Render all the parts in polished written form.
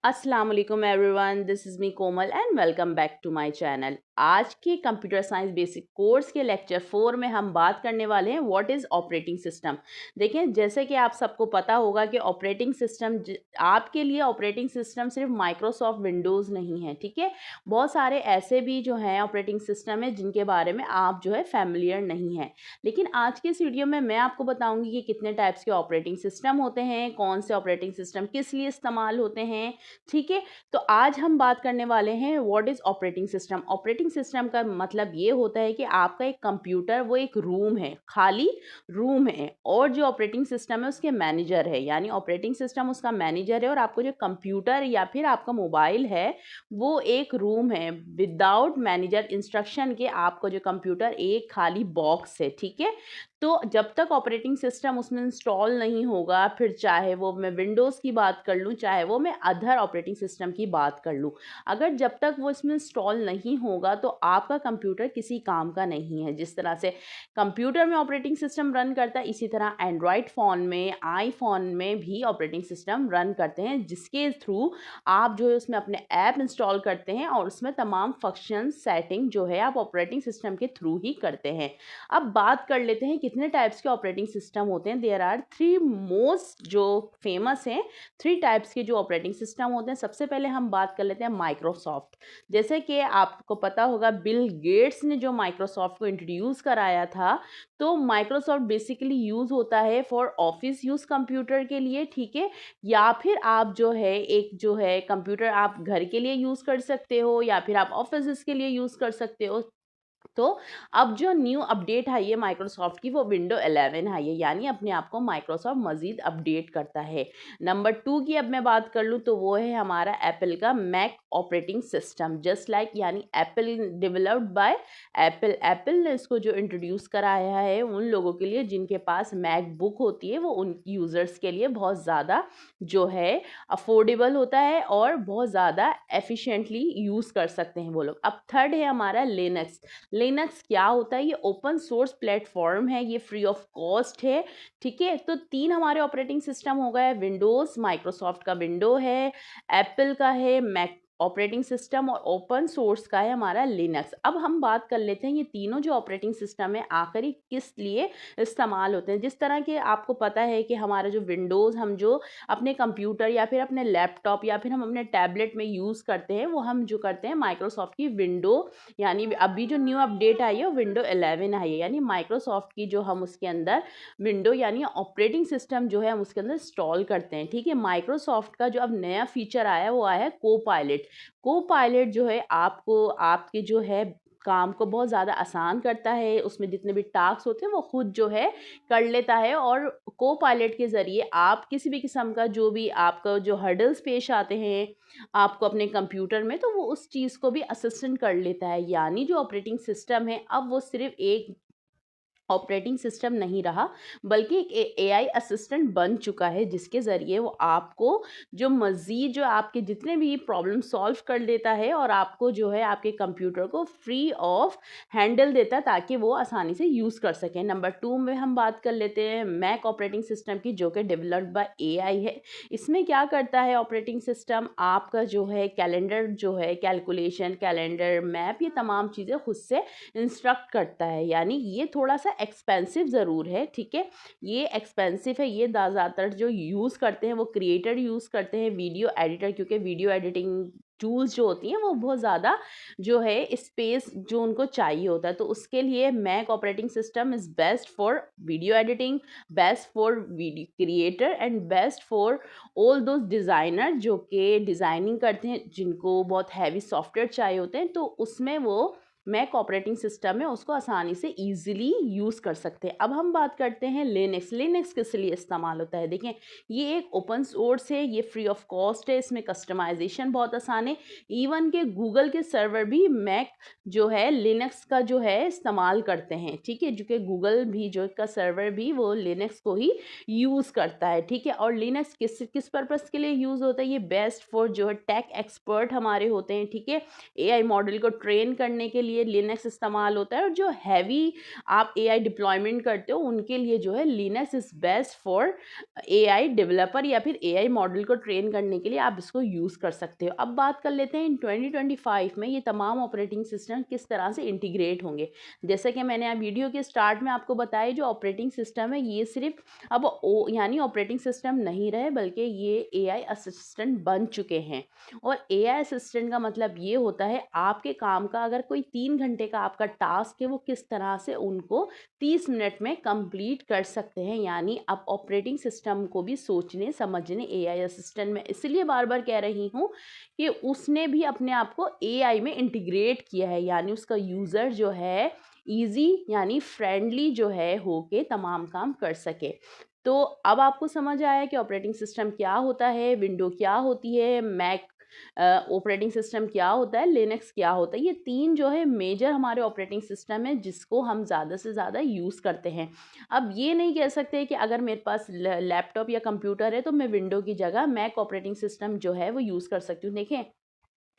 अस्सलाम वालेकुम everyone, this is me Komal and welcome back to my channel. आज के कंप्यूटर साइंस बेसिक कोर्स के लेक्चर 4 में हम बात करने वाले हैं व्हाट इज़ ऑपरेटिंग सिस्टम। देखें, जैसे कि आप सबको पता होगा कि ऑपरेटिंग सिस्टम आपके लिए ऑपरेटिंग सिस्टम सिर्फ माइक्रोसॉफ्ट विंडोज़ नहीं है, ठीक है। बहुत सारे ऐसे भी जो हैं ऑपरेटिंग सिस्टम है जिनके बारे में आप जो है फैमिलियर नहीं है। लेकिन आज के इस वीडियो में मैं आपको बताऊंगी कि कितने टाइप्स के ऑपरेटिंग सिस्टम होते हैं, कौन से ऑपरेटिंग सिस्टम किस लिए इस्तेमाल होते हैं, ठीक है। तो आज हम बात करने वाले हैं what is operating system. Operating system का मतलब ये होता है कि आपका एक कंप्यूटर वो एक रूम है, खाली रूम है, और जो ऑपरेटिंग सिस्टम है उसके मैनेजर है, यानी ऑपरेटिंग सिस्टम उसका मैनेजर है और आपको जो कंप्यूटर या फिर आपका मोबाइल है वो एक रूम है। विदाउट मैनेजर इंस्ट्रक्शन के आपको जो कंप्यूटर एक खाली बॉक्स है, ठीक है। तो जब तक ऑपरेटिंग सिस्टम उसमें इंस्टॉल नहीं होगा, फिर चाहे वो मैं विंडोज़ की बात कर लूँ, चाहे वो मैं अदर ऑपरेटिंग सिस्टम की बात कर लूँ, अगर जब तक वो इसमें इंस्टॉल नहीं होगा तो आपका कंप्यूटर किसी काम का नहीं है। जिस तरह से कंप्यूटर में ऑपरेटिंग सिस्टम रन करता है, इसी तरह एंड्रॉयड फ़ोन में, आईफ़ोन में भी ऑपरेटिंग सिस्टम रन करते हैं, जिसके थ्रू आप जो है उसमें अपने ऐप इंस्टॉल करते हैं और उसमें तमाम फंक्शन सेटिंग जो है आप ऑपरेटिंग सिस्टम के थ्रू ही करते हैं। अब बात कर लेते हैं कितने टाइप्स के ऑपरेटिंग सिस्टम होते हैं। देयर आर थ्री मोस्ट जो फेमस हैं, थ्री टाइप्स के जो ऑपरेटिंग सिस्टम होते हैं। सबसे पहले हम बात कर लेते हैं माइक्रोसॉफ्ट। जैसे कि आपको पता होगा बिल गेट्स ने जो माइक्रोसॉफ्ट को इंट्रोड्यूस कराया था, तो माइक्रोसॉफ्ट बेसिकली यूज़ होता है फॉर ऑफिस यूज़ कंप्यूटर के लिए, ठीक है। या फिर आप जो है एक जो है कंप्यूटर आप घर के लिए यूज़ कर सकते हो या फिर आप ऑफिस के लिए यूज़ कर सकते हो। तो अब जो न्यू अपडेट आई है माइक्रोसॉफ्ट की वो विंडो 11 आई है, यानी अपने आप को माइक्रोसॉफ्ट मज़ीद अपडेट करता है। नंबर 2 की अब मैं बात कर लूँ तो वो है हमारा एप्पल का Mac operating system, just like यानी Apple developed by Apple. Apple ने इसको जो इंट्रोड्यूस कराया है उन लोगों के लिए जिनके पास मैक बुक होती है, वो उन यूज़र्स के लिए बहुत ज़्यादा जो है अफोर्डेबल होता है और बहुत ज़्यादा एफिशिएंटली यूज़ कर सकते हैं वो लोग। अब थर्ड है हमारा लिनक्स। लिनक्स क्या होता है? ये ओपन सोर्स प्लेटफॉर्म है, ये फ्री ऑफ कॉस्ट है, ठीक है। तो तीन हमारे ऑपरेटिंग सिस्टम हो गए, विंडोज़, माइक्रोसॉफ्ट का विंडो है, एप्पल का है मैक ऑपरेटिंग सिस्टम, और ओपन सोर्स का है हमारा लिनक्स। अब हम बात कर लेते हैं ये तीनों जो ऑपरेटिंग सिस्टम है आखिर किस लिए इस्तेमाल होते हैं। जिस तरह के आपको पता है कि हमारा जो विंडोज़ हम जो अपने कंप्यूटर या फिर अपने लैपटॉप या फिर हम अपने टैबलेट में यूज़ करते हैं, वो हम जो करते हैं माइक्रोसॉफ्ट की विंडो, यानी अभी जो न्यू अपडेट आई है वो विंडो 11 आई है, यानी माइक्रोसॉफ्ट की जो हम उसके अंदर विंडो यानी ऑपरेटिंग सिस्टम जो है हम उसके अंदर इंस्टॉल करते हैं, ठीक है। माइक्रोसॉफ्ट का जो अब नया फीचर आया है वो आया है को पायलट। को पायलट जो है आपको आपके जो है काम को बहुत ज़्यादा आसान करता है, उसमें जितने भी टास्क होते हैं वो खुद जो है कर लेता है, और को पायलट के ज़रिए आप किसी भी किस्म का जो भी आपका जो हर्डल्स पेश आते हैं आपको अपने कंप्यूटर में, तो वो उस चीज़ को भी असिस्टेंट कर लेता है। यानी जो ऑपरेटिंग सिस्टम है अब वो सिर्फ एक ऑपरेटिंग सिस्टम नहीं रहा, बल्कि एक एआई असिस्टेंट बन चुका है, जिसके ज़रिए वो आपको जो मज़ीद जो आपके जितने भी प्रॉब्लम सॉल्व कर देता है और आपको जो है आपके कंप्यूटर को फ्री ऑफ हैंडल देता है ताकि वो आसानी से यूज़ कर सकें। नंबर 2 में हम बात कर लेते हैं मैक ऑपरेटिंग सिस्टम की, जो कि डेवलप्ड बाय एआई है। इसमें क्या करता है ऑपरेटिंग सिस्टम, आपका जो है कैलेंडर जो है कैलकुलेशन, कैलेंडर, मैप, ये तमाम चीज़ें खुद से इंस्ट्रक्ट करता है। यानी ये थोड़ा-सा एक्सपेंसिव ज़रूर है, ठीक है। ये एक्सपेंसिव है, ये ज़्यादातर जो यूज़ करते हैं वो क्रिएटर यूज़ करते हैं, वीडियो एडिटर, क्योंकि वीडियो एडिटिंग टूल्स जो होती हैं वो बहुत ज़्यादा जो है स्पेस जो उनको चाहिए होता है। तो उसके लिए Mac operating system is best for video editing, best for video creator and best for all those designer जो कि डिज़ाइनिंग करते हैं, जिनको बहुत हैवी सॉफ्टवेयर चाहिए होते हैं, तो उसमें वो मैक ऑपरेटिंग सिस्टम है उसको आसानी से ईज़िली यूज़ कर सकते हैं। अब हम बात करते हैं लिनक्स। लिनक्स किस लिए इस्तेमाल होता है? देखें, ये एक ओपन सोर्स है, ये फ्री ऑफ कॉस्ट है, इसमें कस्टमाइज़ेशन बहुत आसान है। इवन के गूगल के सर्वर भी मैक जो है लिनक्स का जो है इस्तेमाल करते हैं, ठीक है। जो कि गूगल भी जो का सर्वर भी वो लिनक्स को ही यूज़ करता है, ठीक है। और लिनक्स किस किस पर्पज़ के लिए यूज़ होता है? ये बेस्ट फॉर जो है टेक एक्सपर्ट हमारे होते हैं, ठीक है। एआई मॉडल को ट्रेन करने के लिए लिए लिनक्स इस्तेमाल होता है, और जो हैवी आप एआई डिप्लॉयमेंट करते हो उनके लिए जो है Linux is best for AI developer या फिर एआई मॉडल को ट्रेन करने के लिए आप इसको यूज़ कर सकते हो। अब बात कर लेते हैं इन 2025 में ये तमाम ऑपरेटिंग सिस्टम किस तरह से इंटीग्रेट होंगे। जैसे कि मैंने वीडियो के स्टार्ट में आपको बताया, जो ऑपरेटिंग सिस्टम है ये सिर्फ अब यानी ऑपरेटिंग सिस्टम नहीं रहे, बल्कि ये एआई असिस्टेंट बन चुके हैं। और एआई असिस्टेंट का मतलब ये होता है आपके काम का अगर कोई 3 घंटे का आपका टास्क है, वो किस तरह से उनको 30 मिनट में कंप्लीट कर सकते हैं। यानी अब ऑपरेटिंग सिस्टम को भी सोचने समझने एआई असिस्टेंट में, इसलिए बार बार कह रही हूँ कि उसने भी अपने आप को एआई में इंटीग्रेट किया है, यानी उसका यूज़र जो है ईजी यानी फ्रेंडली जो है होके तमाम काम कर सके। तो अब आपको समझ आया कि ऑपरेटिंग सिस्टम क्या होता है, विंडो क्या होती है, मैक ऑपरेटिंग सिस्टम क्या होता है, लिनक्स क्या होता है। ये 3 जो है मेजर हमारे ऑपरेटिंग सिस्टम है जिसको हम ज़्यादा से ज़्यादा यूज़ करते हैं। अब ये नहीं कह सकते कि अगर मेरे पास लैपटॉप या कंप्यूटर है तो मैं विंडो की जगह मैक ऑपरेटिंग सिस्टम जो है वो यूज़ कर सकती हूँ। देखें,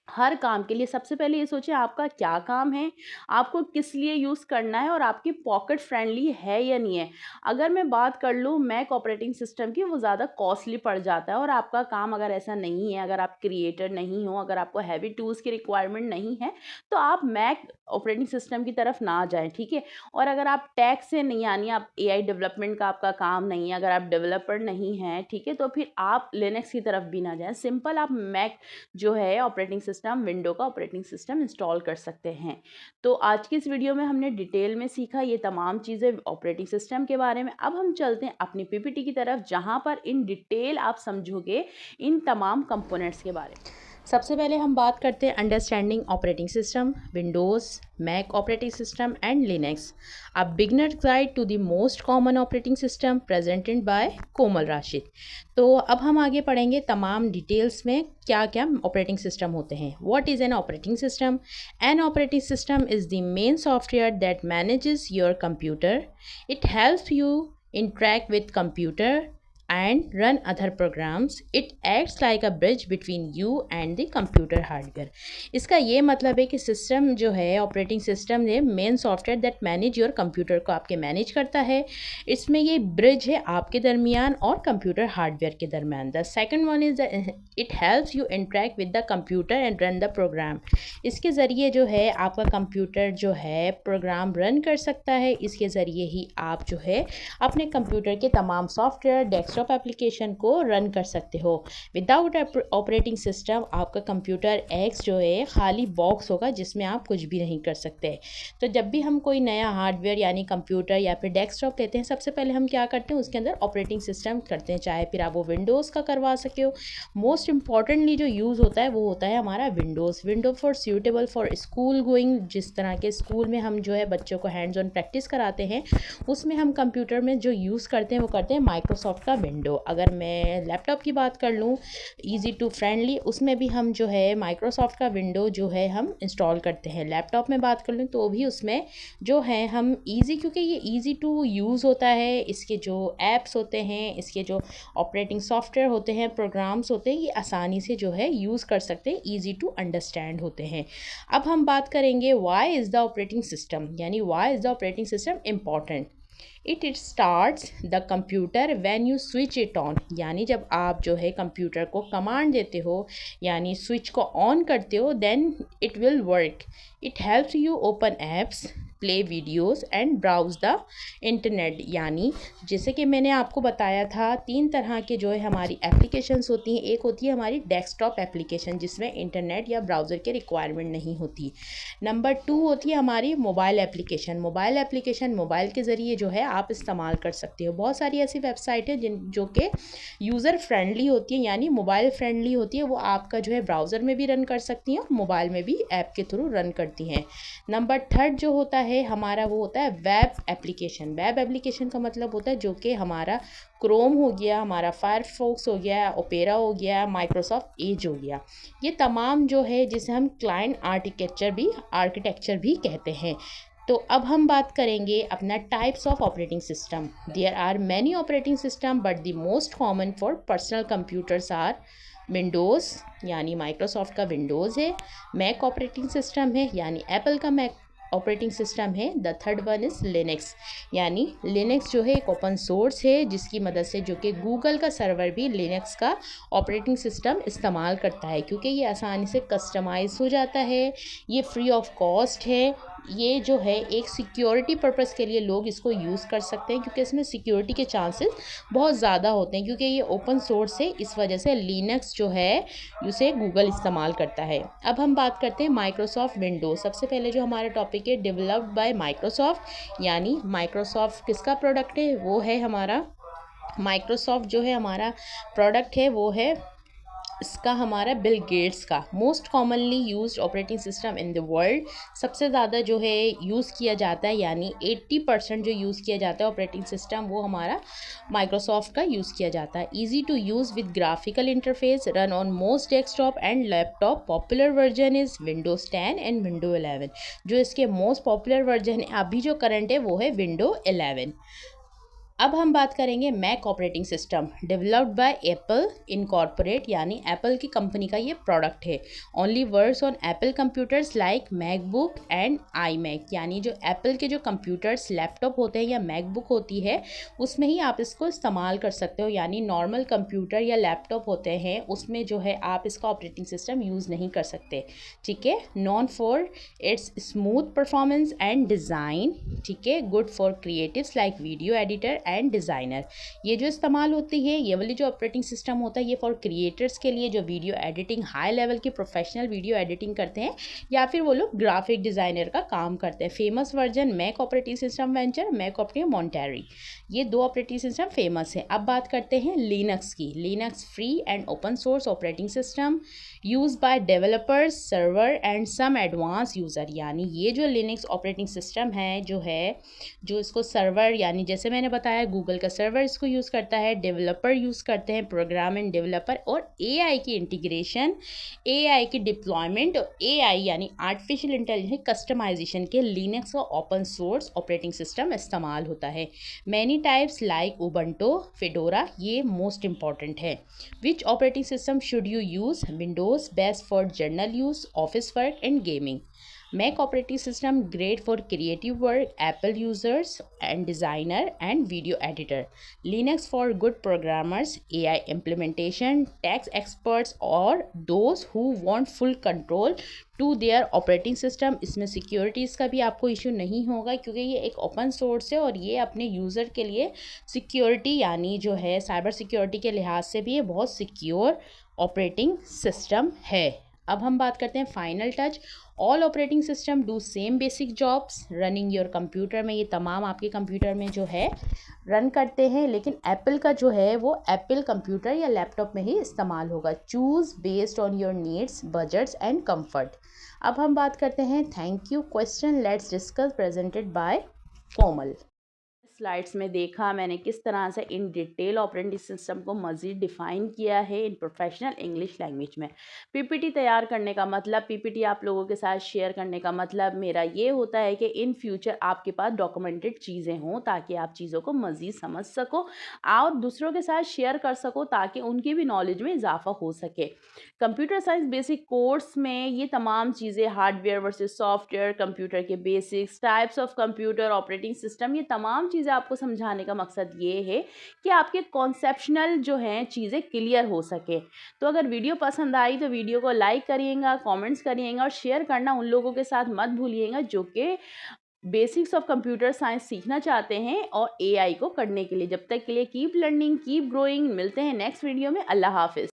हर काम के लिए सबसे पहले ये सोचें आपका क्या काम है, आपको किस लिए यूज़ करना है और आपकी पॉकेट फ्रेंडली है या नहीं है। अगर मैं बात कर लूँ मैक ऑपरेटिंग सिस्टम की, वो ज़्यादा कॉस्टली पड़ जाता है, और आपका काम अगर ऐसा नहीं है, अगर आप क्रिएटर नहीं हो, अगर आपको हैवी टूल्स की रिक्वायरमेंट नहीं है, तो आप मैक ऑपरेटिंग सिस्टम की तरफ ना जाएँ, ठीक है। और अगर आप टेक से नहीं, यानी आप एआई डेवलपमेंट का आपका काम नहीं है, अगर आप डेवलपर नहीं हैं, ठीक है, तो फिर आप लिनक्स की तरफ भी ना जाएँ। सिंपल आप मैक जो है ऑपरेटिंग सिस्टम, विंडो का ऑपरेटिंग सिस्टम इंस्टॉल कर सकते हैं। तो आज की इस वीडियो में हमने डिटेल में सीखा ये तमाम चीज़ें ऑपरेटिंग सिस्टम के बारे में। अब हम चलते हैं अपनी पीपीटी की तरफ, जहां पर इन डिटेल आप समझोगे इन तमाम कंपोनेंट्स के बारे में। सबसे पहले हम बात करते हैं understanding operating system, Windows, Mac operating system and Linux, a beginner guide to the most common operating system presented by Komal Rashid. तो अब हम आगे पढ़ेंगे तमाम डिटेल्स में क्या क्या ऑपरेटिंग सिस्टम होते हैं। What is an operating system? An operating system is the main software that manages your computer. It helps you interact with computer and run other programs. It acts like a bridge between you and the computer hardware. इसका ये मतलब है कि system जो है operating system है main software that manage your computer को आपके मैनेज करता है। इसमें ये ब्रिज है आपके दरमियान और कंप्यूटर हार्डवेयर के दरमियान। The second one is it helps you interact with the computer and run the program. इसके ज़रिए जो है आपका कंप्यूटर जो है प्रोग्राम रन कर सकता है। इसके ज़रिए ही आप जो है अपने कंप्यूटर के तमाम सॉफ्टवेयर डेस्कटॉप एप्लीकेशन को रन कर सकते हो। विदाउट ऑपरेटिंग सिस्टम आपका कंप्यूटर एक्स जो है खाली बॉक्स होगा जिसमें आप कुछ भी नहीं कर सकते। तो जब भी हम कोई नया हार्डवेयर यानी कंप्यूटर या फिर डेस्कटॉप लेते हैं, सबसे पहले हम क्या करते हैं उसके अंदर ऑपरेटिंग सिस्टम करते हैं, चाहे फिर आप वो विंडोज़ का करवा सके हो। मोस्ट इंपॉर्टेंटली जो यूज़ होता है वो होता है हमारा Windows. Window for suitable for school going, जिस तरह के स्कूल में हम जो है बच्चों को हैंड्स ऑन प्रैक्टिस कराते हैं, उसमें हम कंप्यूटर में जो यूज़ करते हैं वो करते हैं माइक्रोसॉफ्ट का विंडो। अगर मैं लैपटॉप की बात कर लूँ ईजी टू फ्रेंडली, उसमें भी हम जो है माइक्रोसॉफ्ट का विंडो जो है हम इंस्टॉल करते हैं। लैपटॉप में बात कर लूँ तो भी उसमें जो है हम ईजी, क्योंकि ये ईजी टू यूज़ होता है, इसके जो ऐप्स होते हैं, इसके जो ऑपरेटिंग सॉफ्टवेयर होते हैं, प्रोग्राम्स होते हैं, ये आसानी से जो है यूज़ कर सकते हैं, ईजी टू अंडरस्टैंड होते हैं। अब हम बात करेंगे why is the operating system, यानी why is the operating system important. It starts the computer when you switch it on, यानी जब आप जो है कंप्यूटर को कमांड देते हो यानी स्विच को ऑन करते हो, then it will work. It helps you open apps, play videos and browse the internet. यानी जैसे कि मैंने आपको बताया था 3 तरह के जो है हमारी एप्लीकेशंस होती हैं। एक होती है हमारी डेस्कटॉप एप्लीकेशन जिसमें इंटरनेट या ब्राउज़र की रिक्वायरमेंट नहीं होती। नंबर 2 होती है हमारी mobile application. Mobile application mobile के ज़रिए जो है आप इस्तेमाल कर सकते हो। बहुत सारी ऐसी वेबसाइट है जो कि यूज़र फ्रेंडली होती है यानी मोबाइल फ्रेंडली होती है, वो आपका जो है ब्राउज़र में भी रन कर सकती हैं और मोबाइल में भी ऐप के थ्रू रन करती हैं। नंबर 3 जो होता है हमारा वो होता है वेब एप्लीकेशन। वेब एप्लीकेशन का मतलब होता है जो कि हमारा क्रोम हो गया, हमारा फायरफॉक्स हो गया, ओपेरा हो गया, माइक्रोसॉफ्ट एज हो गया, ये तमाम जो है जिसे हम क्लाइंट आर्किटेक्चर भी कहते हैं। तो अब हम बात करेंगे अपना types of operating system. There are many operating system but the most common for personal computers are Windows यानी माइक्रोसॉफ्ट का विंडोज़ है, मैक ऑपरेटिंग सिस्टम है यानी एप्पल का मैक ऑपरेटिंग सिस्टम है। The third one is Linux, यानी Linux जो है एक ओपन सोर्स है जिसकी मदद से जो कि गूगल का सर्वर भी लिनक्स का ऑपरेटिंग सिस्टम इस्तेमाल करता है, क्योंकि ये आसानी से कस्टमाइज हो जाता है, ये फ्री ऑफ कॉस्ट है। ये जो है एक सिक्योरिटी पर्पस के लिए लोग इसको यूज़ कर सकते हैं, क्योंकि इसमें सिक्योरिटी के चांसेस बहुत ज़्यादा होते हैं, क्योंकि ये ओपन सोर्स है, इस वजह से लिनक्स जो है उसे गूगल इस्तेमाल करता है। अब हम बात करते हैं माइक्रोसॉफ्ट विंडोज़। सबसे पहले जो हमारा टॉपिक है डेवलप्ड बाय माइक्रोसॉफ्ट, यानी माइक्रोसॉफ्ट किसका प्रोडक्ट है, वो है हमारा माइक्रोसॉफ्ट जो है हमारा प्रोडक्ट है वो है इसका हमारा बिल गेट्स का। Most commonly used operating system in the world, सबसे ज़्यादा जो है यूज़ किया जाता है, यानी 80% जो यूज़ किया जाता है ऑपरेटिंग सिस्टम वो हमारा माइक्रोसॉफ्ट का यूज़ किया जाता है। Easy to use with graphical interface, run on most desktop and laptop. Popular version is Windows 10 and window 11। जो इसके मोस्ट पॉपुलर वर्जन है अभी जो करंट है वो है विंडो 11। अब हम बात करेंगे Mac operating system, developed by Apple incorporate, यानी एप्पल की कंपनी का ये प्रोडक्ट है। Only works on Apple computers like MacBook and iMac, यानी जो एप्पल के जो कंप्यूटर्स लैपटॉप होते हैं या मैकबुक होती है उसमें ही आप इसको इस्तेमाल कर सकते हो, यानी नॉर्मल कंप्यूटर या लैपटॉप होते हैं उसमें जो है आप इसका ऑपरेटिंग सिस्टम यूज़ नहीं कर सकते। ठीक है, non for its smooth performance and design. ठीक है, good for creatives like video editor and designer. ये जो इस्तेमाल होती है ये वाली जो ऑपरेटिंग सिस्टम होता है ये फॉर क्रिएटर्स के लिए जो वीडियो एडिटिंग हाई लेवल की प्रोफेशनल वीडियो एडिटिंग करते हैं, या फिर वो लोग ग्राफिक डिज़ाइनर का काम करते हैं। Famous version Mac operating system Ventura, Mac operating Monterey, ये दो ऑपरेटिंग सिस्टम फेमस है। अब बात करते हैं लिनक्स की। Linux free and open source operating system use by developers, server and some advance user, यानी ये जो लिनक्स ऑपरेटिंग सिस्टम है जो इसको सर्वर, यानी जैसे मैंने बताया गूगल का सर्वर इसको यूज़ करता है, डेवलपर यूज़ करते हैं, प्रोग्राम एंड डेवलपर, और एआई की इंटीग्रेशन, एआई की डिप्लॉयमेंट, एआई यानी आर्टिफिशियल इंटेलिजेंस कस्टमाइजेशन के लिनक्स का ओपन सोर्स ऑपरेटिंग सिस्टम इस्तेमाल होता है। Many types like Ubuntu, Fedora, ये मोस्ट इंपॉर्टेंट है। Which operating system should you use? Windows best for general use, office work and gaming. Mac operating system great for creative work, Apple users and designer and video editor. Linux for good programmers, AI implementation, tax experts और those who want full control to their operating system। इसमें securities का भी आपको issue नहीं होगा, क्योंकि ये एक ओपन सोर्स है और ये अपने यूज़र के लिए सिक्योरिटी यानी जो है साइबर सिक्योरिटी के लिहाज से भी ये बहुत सिक्योर ऑपरेटिंग सिस्टम है। अब हम बात करते हैं final touch. All operating system do same basic jobs running your computer में, ये तमाम आपके कंप्यूटर में जो है रन करते हैं, लेकिन एप्पल का जो है वो एप्पल कंप्यूटर या लैपटॉप में ही इस्तेमाल होगा। Choose based on your needs, budgets and comfort. अब हम बात करते हैं thank you question let's discuss presented by Komal. Slides में देखा मैंने किस तरह से इन डिटेल ऑपरेटिंग सिस्टम को मज़ीद डिफ़ाइन किया है इन प्रोफेशनल इंग्लिश लैंग्वेज में। पीपीटी तैयार करने का मतलब, पीपीटी आप लोगों के साथ शेयर करने का मतलब मेरा ये होता है कि इन फ्यूचर आपके पास डॉक्यूमेंटेड चीज़ें हों ताकि आप चीज़ों को मज़ीद समझ सको और दूसरों के साथ शेयर कर सको ताकि उनकी भी नॉलेज में इजाफा हो सके। कंप्यूटर साइंस बेसिक कोर्स में ये तमाम चीज़ें, हार्डवेयर वर्सेस सॉफ्टवेयर, कंप्यूटर के basics, types of computer, operating system, ये तमाम चीज़ें आपको समझाने का मकसद ये है कि आपके कॉन्सेप्शनल जो हैं चीज़ें क्लियर हो सके। तो अगर वीडियो पसंद आई तो वीडियो को लाइक करिएगा, कमेंट्स करिएगा और शेयर करना उन लोगों के साथ मत भूलिएगा जो कि बेसिक्स ऑफ कंप्यूटर साइंस सीखना चाहते हैं और एआई को करने के लिए। जब तक के लिए कीप लर्निंग, कीप ग्रोइंग। मिलते हैं नेक्स्ट वीडियो में। अल्लाह हाफिज़।